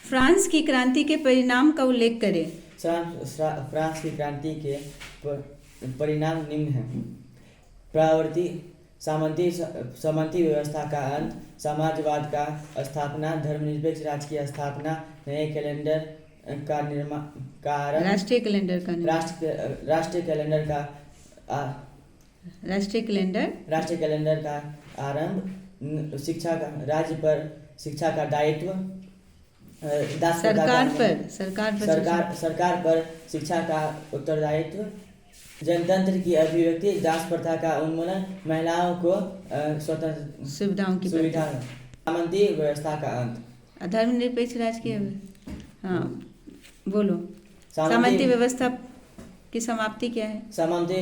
France की क्रांति के परिणाम का उल्लेख करें। फ्रांस की क्रांति के परिणाम निम्न हैं। प्रवृत्ति सामंती व्यवस्था का अंत, समाजवाद का स्थापना, धर्मनिरपेक्ष राज्य की स्थापना, नए कैलेंडर का निर्माण का आरंभ, राष्ट्रीय कैलेंडर का राष्ट्रीय कैलेंडर का आरंभ, शिक्षा का राज्य पर शिक्षा का दायित्व, सरकार पर शिक्षा का उत्तरदायित्व, जनतंत्र की अभिव्यक्ति, दास प्रथा का उन्मूलन, महिलाओं को स्वतंत्र सुविधाओं की सुविधा, सामंती व्यवस्था का अंत, धर्मनिरपेक्ष राज्य की हाँ बोलो। सामंती व्यवस्था की समाप्ति क्या है? सामंती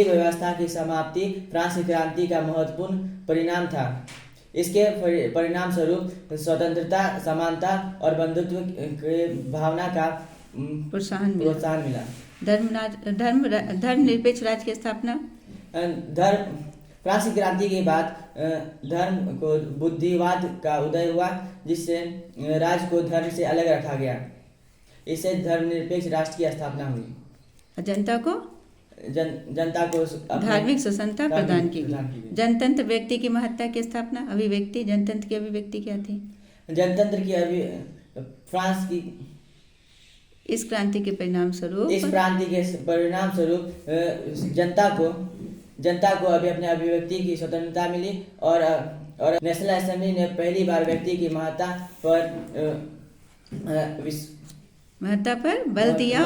व्यवस्था की समाप्ति फ्रांस की क्रांति का महत्वपूर्ण परिणाम था। इसके परिणाम स्वरूप स्वतंत्रता, समानता और बंधुत्व के भावना का प्रोत्साहन मिला। धर्मनिरपेक्ष राज्य की स्थापना। फ्रांस की क्रांति के बाद धर्म को बुद्धिवाद का उदय हुआ, जिससे राज्य को धर्म से अलग रखा गया। इससे धर्मनिरपेक्ष राष्ट्र की स्थापना हुई। जनता को धार्मिक स्वतंत्रता प्रदान की गई। जनतंत्र व्यक्ति की महत्ता की स्थापना। अभिव्यक्ति, जनतंत्र की अभिव्यक्ति क्या थी? जनतंत्र की फ्रांस की इस क्रांति के परिणाम स्वरूप जनता को अभी अपने अभिव्यक्ति की स्वतंत्रता मिली और नेशनल असेंबली ने पहली बार व्यक्ति की महत्ता पर बल दिया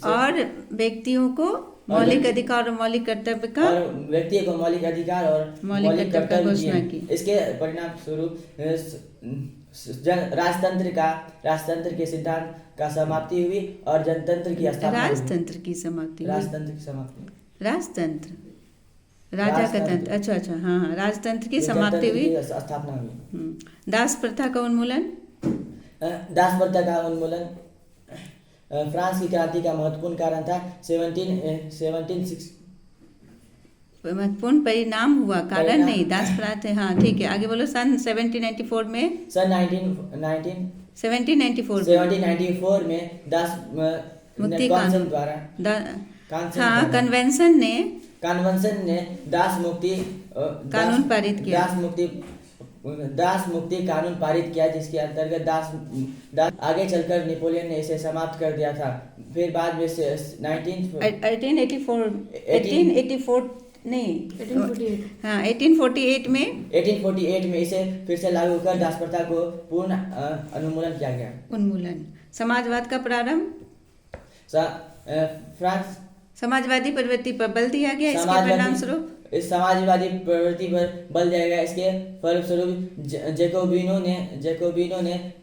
और व्यक्तियों को मौलिक अधिकार और मौलिक कर्तव्य का मौलिक कर्तव्य घोषणा की। इसके परिणाम स्वरूप राजतंत्र के सिद्धांत का समाप्ति हुई और जनतंत्र की स्थापना। राजतंत्र की समाप्ति। राजा का तंत्र। अच्छा हाँ, राजतंत्र की समाप्ति हुई, स्थापना हुई। दास प्रथा का उन्मूलन। फ्रांस की क्रांति का महत्वपूर्ण कारण था। 1760 महत्वपूर्ण परिणाम हुआ, कारण नहीं, दास प्रथा। हाँ ठीक है, आगे बोलो। सन 1794 में 1794 में दास मुक्ति कानून द्वारा कन्वेंशन ने दास मुक्ति कानून पारित किया। दास मुक्ति कानून पारित किया, जिसके अंतर्गत दास आगे चलकर नेपोलियन ने इसे समाप्त कर दिया था। फिर बाद में 1848 में इसे फिर से लागू कर दास प्रथा को पूर्ण उन्मूलन किया गया। समाजवाद का प्रारंभ। फ्रांस समाजवादी प्रवृत्ति पर बल दिया गया। इसके परिणाम स्वरूप इस समाजवादी प्रवृत्ति पर बल दिया गया। इसके फलस्वरूप जैकोबिनो ने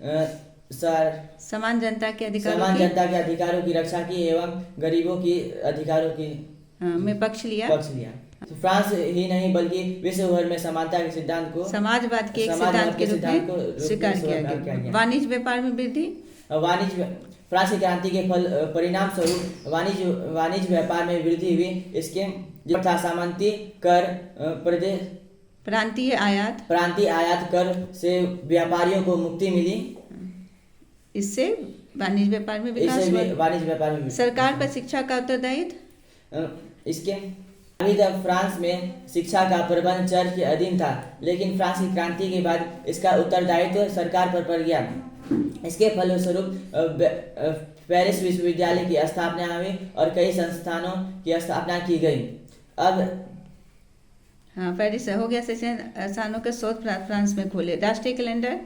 समान जनता के अधिकारों की रक्षा की एवं गरीबों की अधिकारों की में पक्ष लिया। फ्रांस ही नहीं बल्कि विश्व भर में समानता के सिद्धांत को, समाजवाद के सिद्धांत के रूप में स्वीकार किया गया। वाणिज्य व्यापार में वृद्धि। फ्रांस की क्रांति के परिणाम स्वरूप वाणिज्य व्यापार में वृद्धि हुई। इसके तथा सामंती कर, प्रांतीय आयात कर से व्यापारियों को मुक्ति मिली। इससे वाणिज्य व्यापार में विकास हुआ। सरकार पर शिक्षा का उत्तरदायित्व। इसके अभी तक फ्रांस में शिक्षा का प्रबंध चर्च के अधीन था, लेकिन फ्रांस की क्रांति के बाद इसका उत्तरदायित्व सरकार पर पड़ गया। इसके फलस्वरूप पेरिस विश्वविद्यालय की स्थापना हुई और कई संस्थानों की स्थापना की गई। अब पेरिस हो गया। संस्थानों के शोध फ्रांस में खोले। राष्ट्रीय कैलेंडर।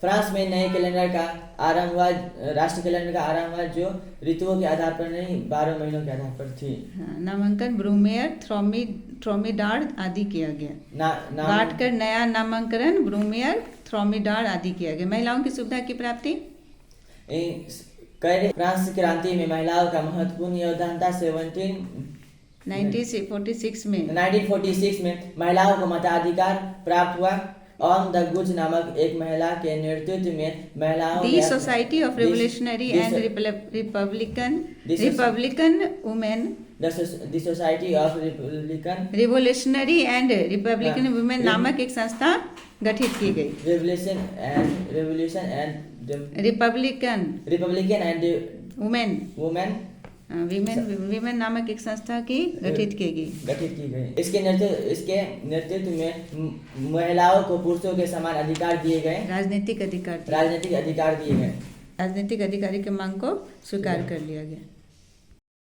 फ्रांस में नए कैलेंडर का आरंभ हुआ। राष्ट्रीय कैलेंडर का आरंभ हुआ जो ऋतुओं के आधार पर नहीं, 12 महीनों के आधार पर थी। नामांकन ब्रूमेयर, थ्रोमिडार आदि किया गया। बांटकर नया नामांकन ब्रूमेयर, थ्रोमिडार आदि किया गया। महिलाओं की सुविधा की प्राप्ति। फ्रांस की क्रांति में महिलाओं का महत्वपूर्ण योगदान था। 1946 में महिलाओं को मताधिकार प्राप्त हुआ ऑन द गुज नामक एक महिला के नेतृत्व में महिलाओं the society of revolutionary and Republican women the society of Republican revolutionary and Republican women नामक एक संस्था गठित की गई। Revolution and Republican and women women नामक एक संस्था की गठित की गई। इसके नेतृत्व में महिलाओं को पुरुषों के समान अधिकार दिए गए, राजनीतिक अधिकार दिए गए। राजनीतिक अधिकारी की मांग को स्वीकार कर लिया गया।